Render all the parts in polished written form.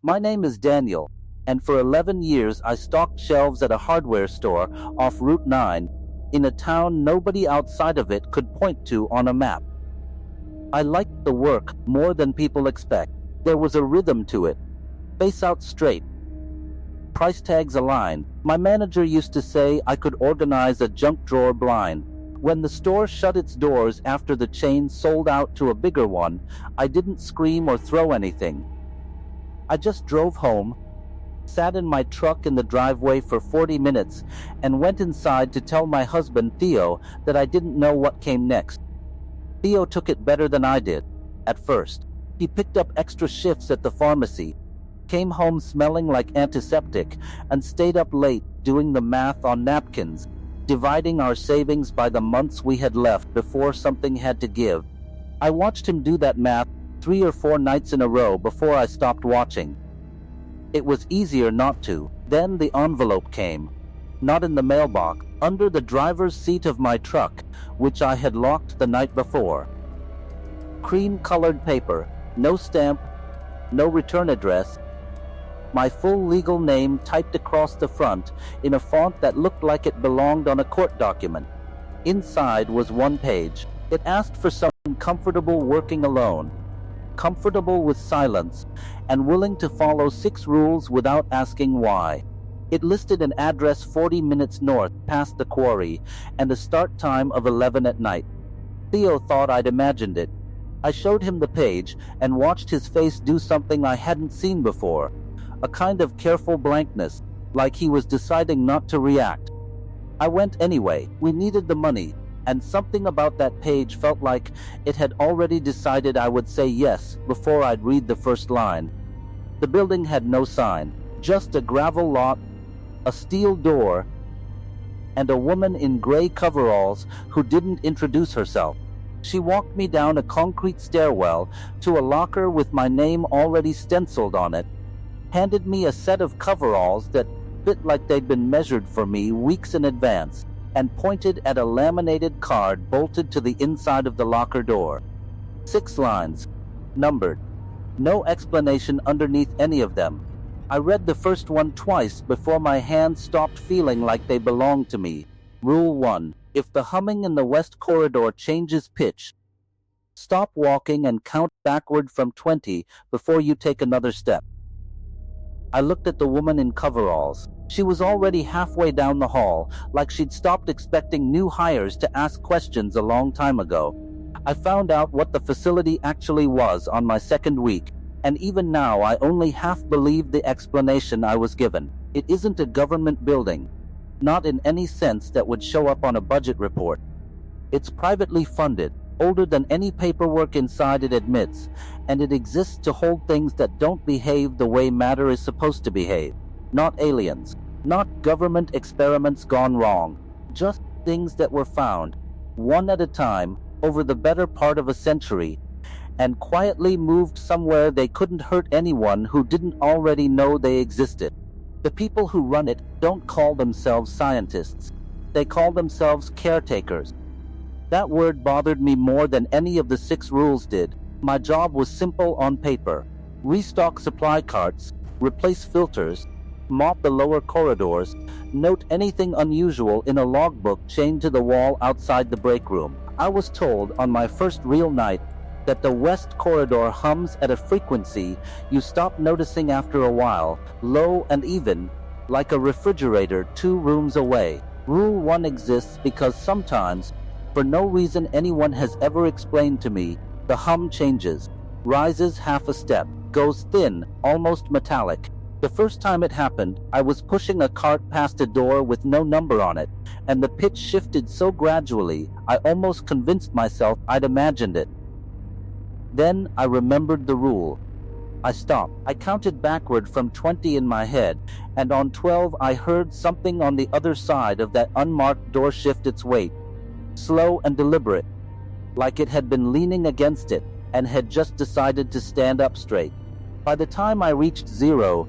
My name is Daniel, and for 11 years I stocked shelves at a hardware store off Route 9 in a town nobody outside of it could point to on a map. I liked the work more than people expect. There was a rhythm to it. Faceouts straight. Price tags aligned. My manager used to say I could organize a junk drawer blind. When the store shut its doors after the chain sold out to a bigger one, I didn't scream or throw anything. I just drove home, sat in my truck in the driveway for 40 minutes, and went inside to tell my husband, Theo, that I didn't know what came next. Theo took it better than I did, at first. He picked up extra shifts at the pharmacy, came home smelling like antiseptic, and stayed up late doing the math on napkins, dividing our savings by the months we had left before something had to give. I watched him do that math 3 or 4 nights in a row before I stopped watching. It was easier not to. Then the envelope came. Not in the mailbox, under the driver's seat of my truck, which I had locked the night before. Cream-colored paper, no stamp, no return address. My full legal name typed across the front in a font that looked like it belonged on a court document. Inside was one page. It asked for someone comfortable working alone, comfortable with silence, and willing to follow 6 rules without asking why. It listed an address 40 minutes north past the quarry and a start time of 11 at night. Theo thought I'd imagined it. I showed him the page and watched his face do something I hadn't seen before. A kind of careful blankness, like he was deciding not to react. I went anyway. We needed the money, and something about that page felt like it had already decided I would say yes before I'd read the first line. The building had no sign, just a gravel lot, a steel door, and a woman in gray coveralls who didn't introduce herself. She walked me down a concrete stairwell to a locker with my name already stenciled on it, handed me a set of coveralls that fit like they'd been measured for me weeks in advance, and pointed at a laminated card bolted to the inside of the locker door. 6 lines, numbered. No explanation underneath any of them. I read the first one twice before my hands stopped feeling like they belonged to me. Rule 1. If the humming in the west corridor changes pitch, stop walking and count backward from 20 before you take another step. I looked at the woman in coveralls. She was already halfway down the hall, like she'd stopped expecting new hires to ask questions a long time ago. I found out what the facility actually was on my 2nd week, and even now I only half believed the explanation I was given. It isn't a government building, not in any sense that would show up on a budget report. It's privately funded, older than any paperwork inside it admits, and it exists to hold things that don't behave the way matter is supposed to behave. Not aliens, not government experiments gone wrong, just things that were found, one at a time, over the better part of a century, and quietly moved somewhere they couldn't hurt anyone who didn't already know they existed. The people who run it don't call themselves scientists. They call themselves caretakers. That word bothered me more than any of the 6 rules did. My job was simple on paper. Restock supply carts, replace filters, mop the lower corridors, note anything unusual in a logbook chained to the wall outside the break room. I was told on my first real night that the west corridor hums at a frequency you stop noticing after a while, low and even, like a refrigerator 2 rooms away. Rule 1 exists because sometimes, for no reason anyone has ever explained to me, the hum changes, rises half a step, goes thin, almost metallic. The first time it happened, I was pushing a cart past a door with no number on it, and the pitch shifted so gradually, I almost convinced myself I'd imagined it. Then I remembered the rule. I stopped. I counted backward from 20 in my head, and on 12 I heard something on the other side of that unmarked door shift its weight, slow and deliberate, like it had been leaning against it and had just decided to stand up straight. By the time I reached 0,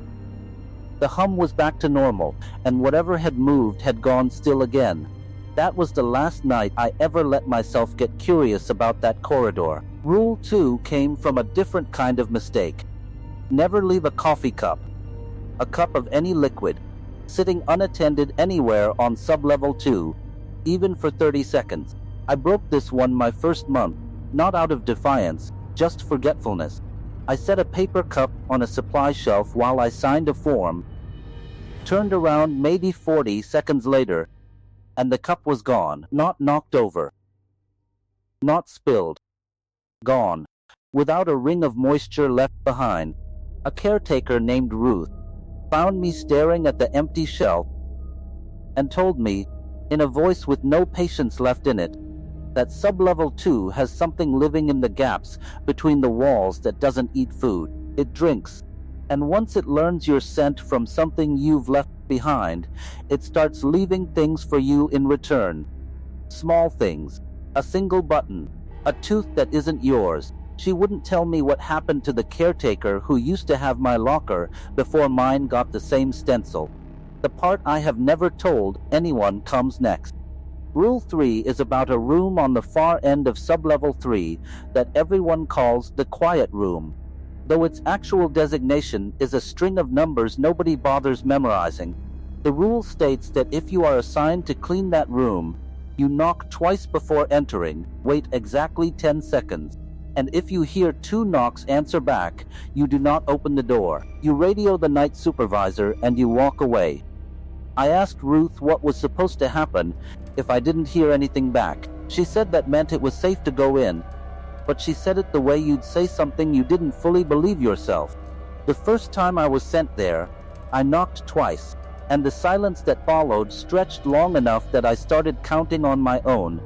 the hum was back to normal, and whatever had moved had gone still again. That was the last night I ever let myself get curious about that corridor. Rule 2 came from a different kind of mistake. Never leave a coffee cup, a cup of any liquid, sitting unattended anywhere on sublevel 2, even for 30 seconds. I broke this one my first month, not out of defiance, just forgetfulness. I set a paper cup on a supply shelf while I signed a form, turned around maybe 40 seconds later, and the cup was gone, not knocked over, not spilled, gone, without a ring of moisture left behind. A caretaker named Ruth found me staring at the empty shelf and told me, in a voice with no patience left in it, that sublevel 2 has something living in the gaps between the walls that doesn't eat food. It drinks, and once it learns your scent from something you've left behind, it starts leaving things for you in return. Small things, a single button, a tooth that isn't yours. She wouldn't tell me what happened to the caretaker who used to have my locker before mine got the same stencil. The part I have never told anyone comes next. Rule 3 is about a room on the far end of sublevel 3 that everyone calls the quiet room, though its actual designation is a string of numbers nobody bothers memorizing. The rule states that if you are assigned to clean that room, you knock twice before entering, wait exactly 10 seconds, and if you hear 2 knocks answer back, you do not open the door. You radio the night supervisor and you walk away. I asked Ruth what was supposed to happen if I didn't hear anything back. She said that meant it was safe to go in, but she said it the way you'd say something you didn't fully believe yourself. The first time I was sent there, I knocked twice, and the silence that followed stretched long enough that I started counting on my own,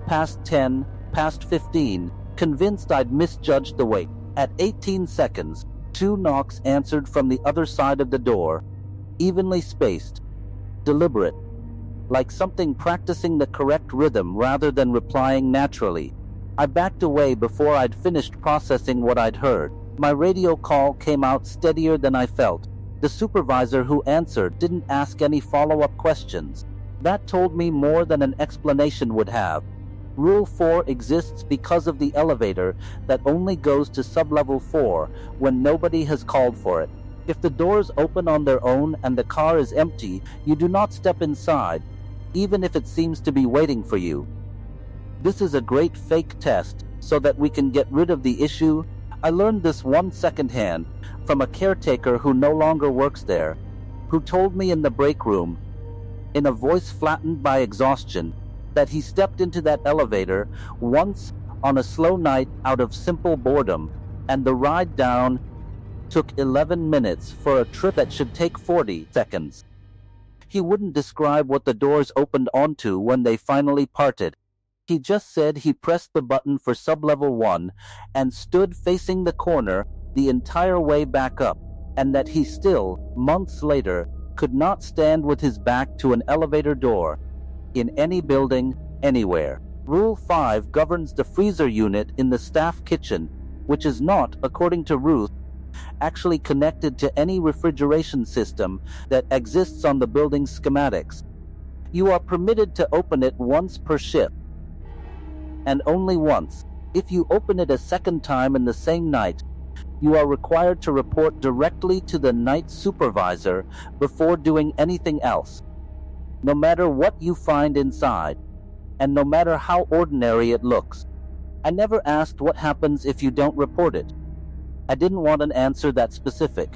past 10, past 15, convinced I'd misjudged the wait. At 18 seconds, 2 knocks answered from the other side of the door, evenly spaced, deliberate, like something practicing the correct rhythm rather than replying naturally. I backed away before I'd finished processing what I'd heard. My radio call came out steadier than I felt. The supervisor who answered didn't ask any follow-up questions. That told me more than an explanation would have. Rule 4 exists because of the elevator that only goes to sublevel 4 when nobody has called for it. If the doors open on their own and the car is empty, you do not step inside, even if it seems to be waiting for you. This is a great fake test so that we can get rid of the issue. I learned this one secondhand from a caretaker who no longer works there, who told me in the break room, in a voice flattened by exhaustion, that he stepped into that elevator once on a slow night out of simple boredom, and the ride down took 11 minutes for a trip that should take 40 seconds. He wouldn't describe what the doors opened onto when they finally parted. He just said he pressed the button for sublevel 1 and stood facing the corner the entire way back up, and that he still, months later, could not stand with his back to an elevator door in any building, anywhere. Rule 5 governs the freezer unit in the staff kitchen, which is not, according to Ruth, actually connected to any refrigeration system that exists on the building's schematics. You are permitted to open it once per shift, and only once. If you open it a second time in the same night, you are required to report directly to the night supervisor before doing anything else, no matter what you find inside, and no matter how ordinary it looks. I never asked what happens if you don't report it. I didn't want an answer that specific.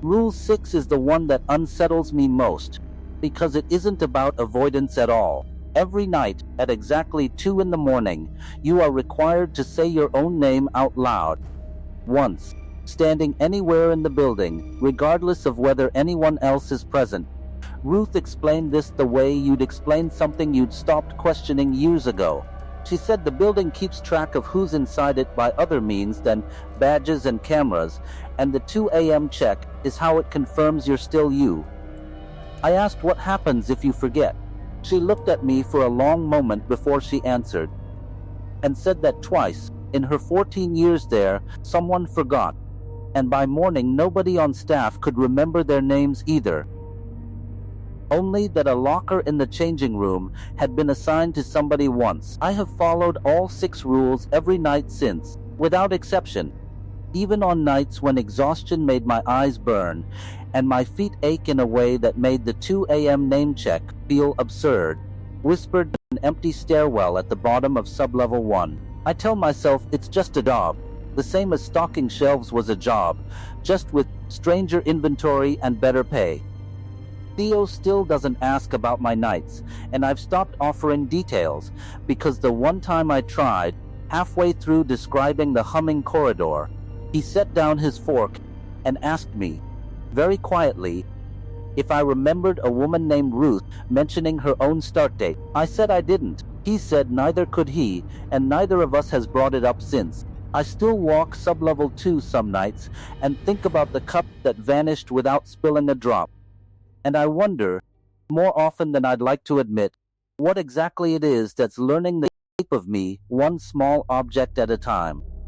Rule 6 is the one that unsettles me most, because it isn't about avoidance at all. Every night, at exactly 2 in the morning, you are required to say your own name out loud. Once, standing anywhere in the building, regardless of whether anyone else is present. Ruth explained this the way you'd explain something you'd stopped questioning years ago. She said the building keeps track of who's inside it by other means than badges and cameras, and the 2 a.m. check is how it confirms you're still you. I asked what happens if you forget. She looked at me for a long moment before she answered, and said that twice, in her 14 years there, someone forgot, and by morning nobody on staff could remember their names either. Only that a locker in the changing room had been assigned to somebody once. I have followed all 6 rules every night since, without exception. even on nights when exhaustion made my eyes burn and my feet ache in a way that made the 2 a.m. name check feel absurd. Whispered in an empty stairwell at the bottom of sublevel 1. I tell myself it's just a job, the same as stocking shelves was a job, just with stranger inventory and better pay. Theo still doesn't ask about my nights, and I've stopped offering details because the one time I tried, halfway through describing the humming corridor, he set down his fork and asked me, very quietly, if I remembered a woman named Ruth mentioning her own start date. I said I didn't. He said neither could he, and neither of us has brought it up since. I still walk sublevel 2 some nights and think about the cup that vanished without spilling a drop. And I wonder, more often than I'd like to admit, what exactly it is that's learning the shape of me, one small object at a time.